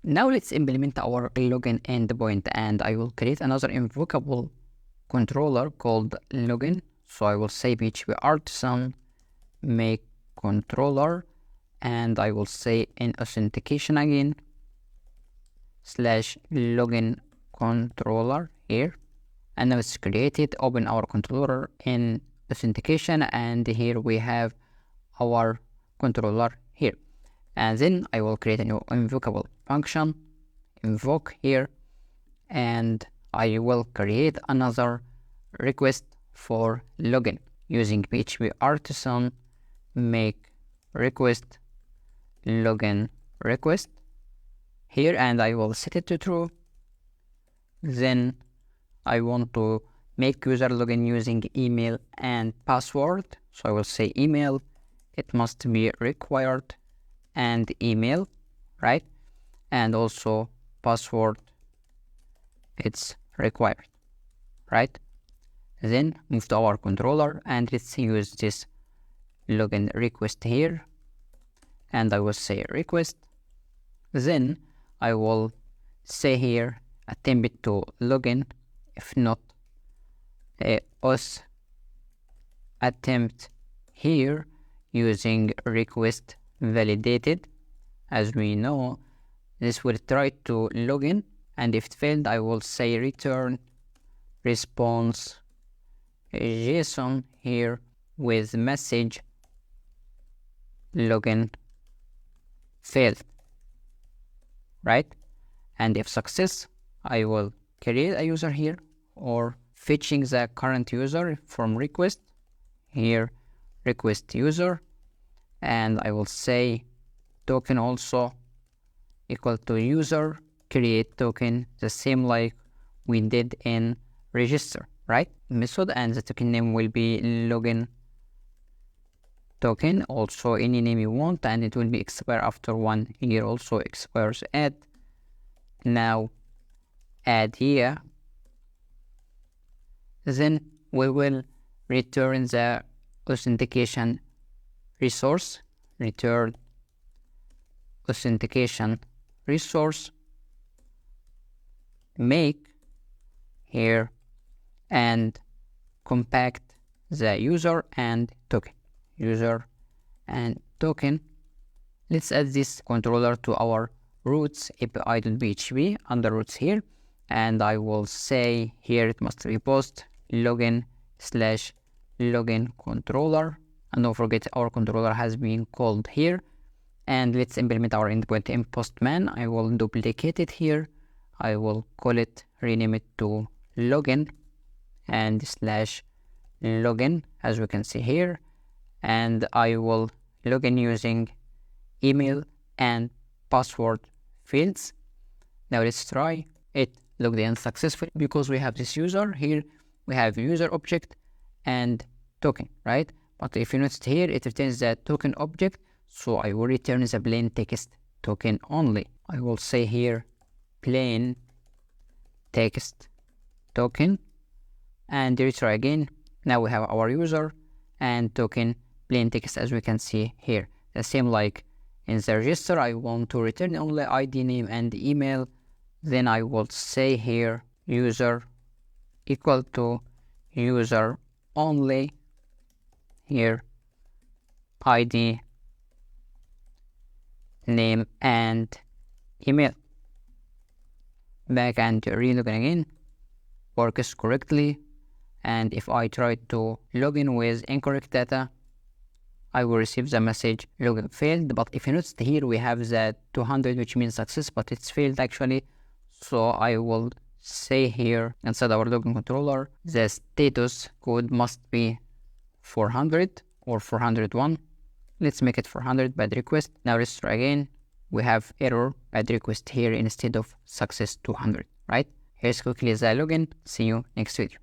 Now let's implement our login endpoint, and I will create another invocable controller called login. So I will say PHP artisan make controller, and I will say in authentication again slash login controller here. And now it's created. Open our controller in authentication, and here we have our controller here. And then I will create a new invocable function, invoke here, and I will create another request for login using PHP artisan make request login request here, and I will set it to true. Then I want to make user login using email and password. So I will say email, it must be required, and email, right? And also password, it's required, right? Then move to our controller, and let's use this login request here, and I will say request. Then I will say here attempt to login, if not auth attempt here using request validated. As we know, this will try to login, and if it failed, I will say return response JSON here with message login failed, right? And if success, I will create a user here, or fetching the current user from request here, request user, and I will say token also equal to user create token, the same like we did in register, right? Method, and the token name will be login token, also any name you want, and it will be expire after 1 year, also expires add. Now add here, then we will return the authentication resource, return authentication resource, make here, and compact the user and token, user and token. Let's add this controller to our roots api.php under roots here, and I will say here it must be post login slash login controller, and don't forget our controller has been called here. And let's implement our endpoint in postman. I will duplicate it here, I will call it, rename it to login and slash login, as we can see here, and I will login using email and password fields. Now let's try it. Logged in successfully because we have this user here, we have user object and token, right? But if you notice here, it returns the token object, so I will return the plain text token only. I will say here plain text token and retry again. Now we have our user and token plain text, as we can see here. The same like in the register, I want to return only ID, name and email. Then I will say here user equal to user only, here ID, name and email. Back and relogin again, works correctly. And if I try to login with incorrect data, I will receive the message login failed. But if you notice here, we have the 200, which means success, but it's failed actually. So I will say here inside our login controller, the status code must be 400 or 401. Let's make it 400 bad request. Now let's try again. We have error bad request here instead of success 200, right? Here's quickly the login. See you next video.